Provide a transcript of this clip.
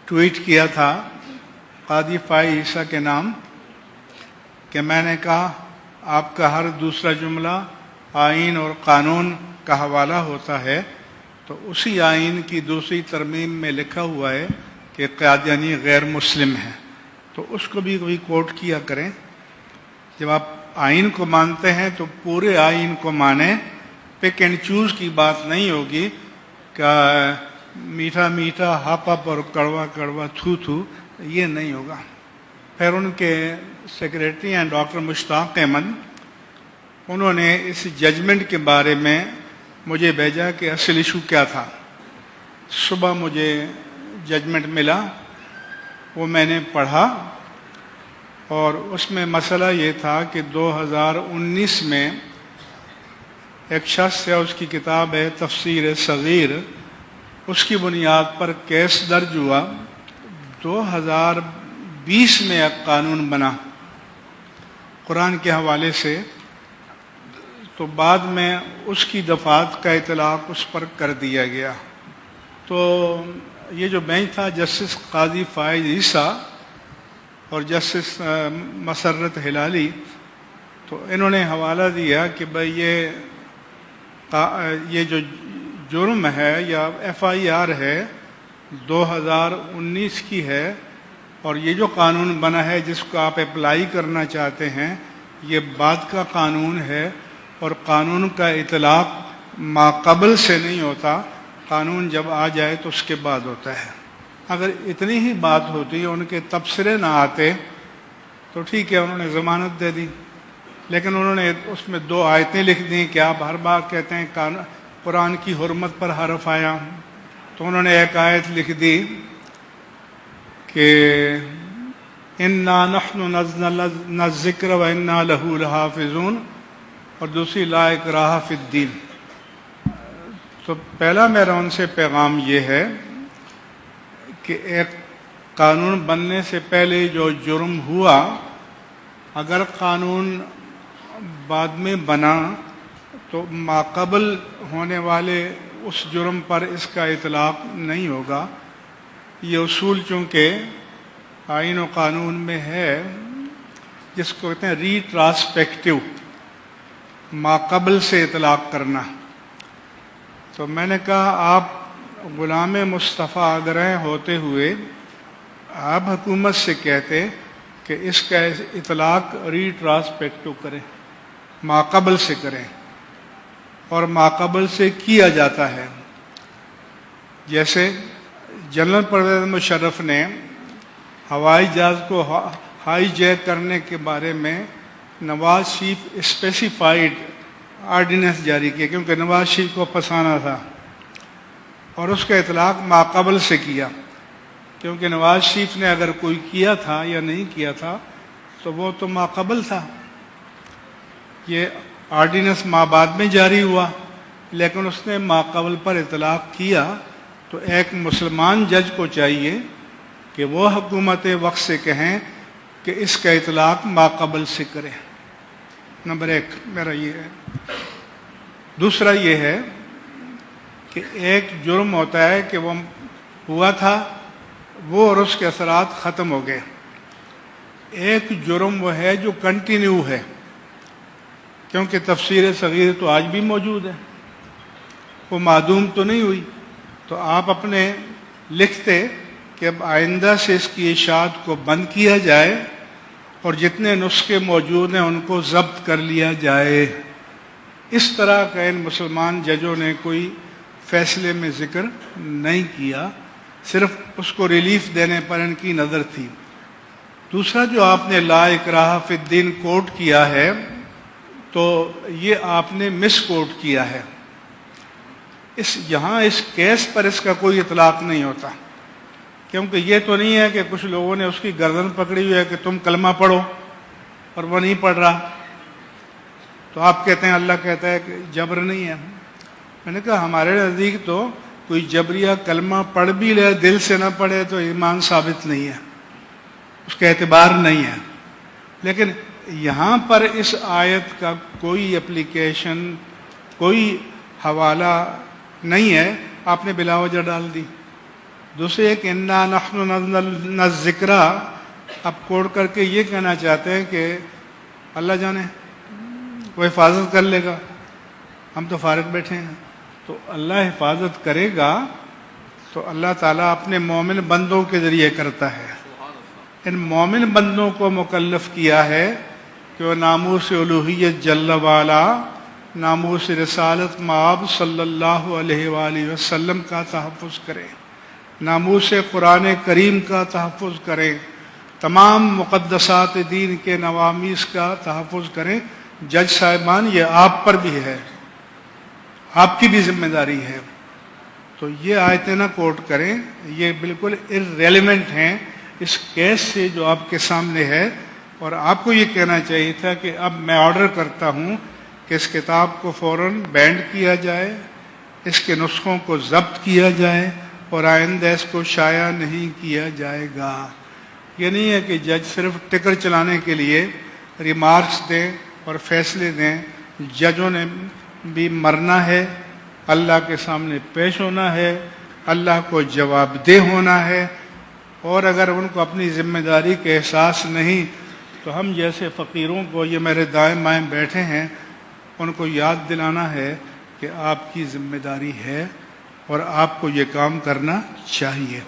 Tweet کیا تھا قاضی فائز عیسیٰ کے نام کہ میں نے کہا آپ کا ہر دوسرا جملہ آئین اور قانون کا حوالہ ہوتا ہے، تو اسی آئین کی دوسری ترمیم میں لکھا ہوا ہے کہ قادیانی غیر مسلم ہے، تو اس کو بھی کوئی کوٹ کیا کریں۔ جب آپ آئین کو مانتے ہیں تو پورے آئین کو مانیں، پک اینڈ چوز کی بات نہیں ہوگی کہ میٹھا میٹھا ہاپ ہپ اور کڑوا کڑوا تھو تھو، یہ نہیں ہوگا۔ پھر ان کے سیکریٹری ہیں ڈاکٹر مشتاق احمد، انہوں نے اس ججمنٹ کے بارے میں مجھے بھیجا کہ اصل ایشو کیا تھا۔ صبح مجھے ججمنٹ ملا، وہ میں نے پڑھا، اور اس میں مسئلہ یہ تھا کہ 2019 میں ایک شخص ہے، اس کی کتاب ہے تفسیر صغیر، اس کی بنیاد پر کیس درج ہوا۔ 2020 میں ایک قانون بنا قرآن کے حوالے سے، تو بعد میں اس کی دفعات کا اطلاق اس پر کر دیا گیا۔ تو یہ جو بینچ تھا، جسٹس قاضی فائز عیسیٰ اور جسٹس مسرت ہلالی، تو انہوں نے حوالہ دیا کہ بھئی یہ جو جرم ہے یا ایف آئی آر ہے 2019 کی ہے، اور یہ جو قانون بنا ہے جس کو آپ اپلائی کرنا چاہتے ہیں یہ بعد کا قانون ہے، اور قانون کا اطلاق ماقبل سے نہیں ہوتا، قانون جب آ جائے تو اس کے بعد ہوتا ہے۔ اگر اتنی ہی بات ہوتی، ان کے تبصرے نہ آتے تو ٹھیک ہے، انہوں نے ضمانت دے دی، لیکن انہوں نے اس میں 2 آیتیں لکھ دیں کہ آپ ہر بار کہتے ہیں قرآن کی حرمت پر حرف آیا، تو انہوں نے ایک آیت لکھ دی کہ اِنَّا نَحْنُ نَزَّلْنَا الذِّكْرَ وَإِنَّا لَهُ لَحَافِظُونَ، اور دوسری لا اکراہ فی الدین۔ تو پہلا میرا ان سے پیغام یہ ہے کہ ایک قانون بننے سے پہلے جو جرم ہوا، اگر قانون بعد میں بنا تو ماقبل ہونے والے اس جرم پر اس کا اطلاق نہیں ہوگا۔ یہ اصول چونکہ آئین و قانون میں ہے، جس کو کہتے ہیں ری ٹرانسپیکٹیو، ماقبل سے اطلاق کرنا۔ تو میں نے کہا آپ غلام مصطفیٰ اگرہ ہوتے ہوئے آپ حکومت سے کہتے کہ اس کا اطلاق ری ٹرانسپیکٹو کریں، ماقبل سے کریں، اور ماقبل سے کیا جاتا ہے۔ جیسے جنرل پرویز مشرف نے ہوائی جہاز کو ہائی جیک کرنے کے بارے میں نواز شریف اسپیسیفائڈ آرڈیننس جاری کیا، کیونکہ نواز شریف کو پھنسانا تھا، اور اس کا اطلاق ماقبل سے کیا، کیونکہ نواز شریف نے اگر کوئی کیا تھا یا نہیں کیا تھا تو وہ تو ماقبل تھا۔ یہ آرڈیننس بعد میں جاری ہوا، لیکن اس نے ماقبل پر اطلاق کیا، تو ایک مسلمان جج کو چاہیے کہ وہ حکومت وقت سے کہیں کہ اس کا اطلاق ماقبل سے کرے۔ نمبر 1 میرا یہ ہے۔ دوسرا یہ ہے کہ ایک جرم ہوتا ہے کہ وہ ہوا تھا، وہ اور اس کے اثرات ختم ہو گئے۔ ایک جرم وہ ہے جو کنٹینیو ہے، کیونکہ تفسیر صغیر تو آج بھی موجود ہے، وہ معدوم تو نہیں ہوئی۔ تو آپ اپنے لکھتے کہ اب آئندہ سے اس کی اشاعت کو بند کیا جائے اور جتنے نسخے موجود ہیں ان کو ضبط کر لیا جائے۔ اس طرح کا ان مسلمان ججوں نے کوئی فیصلے میں ذکر نہیں کیا، صرف اس کو ریلیف دینے پر ان کی نظر تھی۔ دوسرا جو آپ نے لا اکراہ فی الدین کوٹ کیا ہے، تو یہ آپ نے مس کوٹ کیا ہے۔ یہاں اس کیس پر اس کا کوئی اطلاق نہیں ہوتا، کیونکہ یہ تو نہیں ہے کہ کچھ لوگوں نے اس کی گردن پکڑی ہوئی ہے کہ تم کلمہ پڑھو اور وہ نہیں پڑھ رہا، تو آپ کہتے ہیں اللہ کہتا ہے کہ جبر نہیں ہے۔ میں نے کہا ہمارے نزدیک تو کوئی جبریہ کلمہ پڑھ بھی لے، دل سے نہ پڑھے تو ایمان ثابت نہیں ہے، اس کا اعتبار نہیں ہے۔ لیکن یہاں پر اس آیت کا کوئی اپلیکیشن، کوئی حوالہ نہیں ہے، آپ نے بلا وجہ ڈال دی۔ دوسرے ایک انا نحن نزلنا الذکر، اب کوڑ کر کے یہ کہنا چاہتے ہیں کہ اللہ جانے وہ حفاظت کر لے گا، ہم تو فارغ بیٹھے ہیں. تو اللہ حفاظت کرے گا تو اللہ تعالیٰ اپنے مومن بندوں کے ذریعے کرتا ہے. ان مومن بندوں کو مکلف کیا ہے کہ وہ ناموس الوہیت جل والا، ناموس رسالت مآب صلی اللہ علیہ وآلہ وسلم کا تحفظ کریں، ناموس قرآن کریم کا تحفظ کریں، تمام مقدسات دین کے نوامیس کا تحفظ کریں. جج صاحبان یہ آپ پر بھی ہے، آپ کی بھی ذمہ داری ہے. تو یہ آیتیں نہ کوٹ کریں، یہ بالکل irrelevant ہیں اس کیس سے جو آپ کے سامنے ہے. اور آپ کو یہ کہنا چاہیے تھا کہ اب میں آرڈر کرتا ہوں کہ اس کتاب کو فوراً بینڈ کیا جائے، اس کے نسخوں کو ضبط کیا جائے اور آئندہ اس کو شائع نہیں کیا جائے گا. یہ نہیں ہے کہ جج صرف ٹکر چلانے کے لیے ریمارکس دیں اور فیصلے دیں. ججوں نے بھی مرنا ہے، اللہ کے سامنے پیش ہونا ہے، اللہ کو جواب دہ ہونا ہے. اور اگر ان کو اپنی ذمہ داری کے احساس نہیں تو ہم جیسے فقیروں کو، یہ میرے دائیں بائیں بیٹھے ہیں، ان کو یاد دلانا ہے کہ آپ کی ذمہ داری ہے اور آپ کو یہ کام کرنا چاہیے.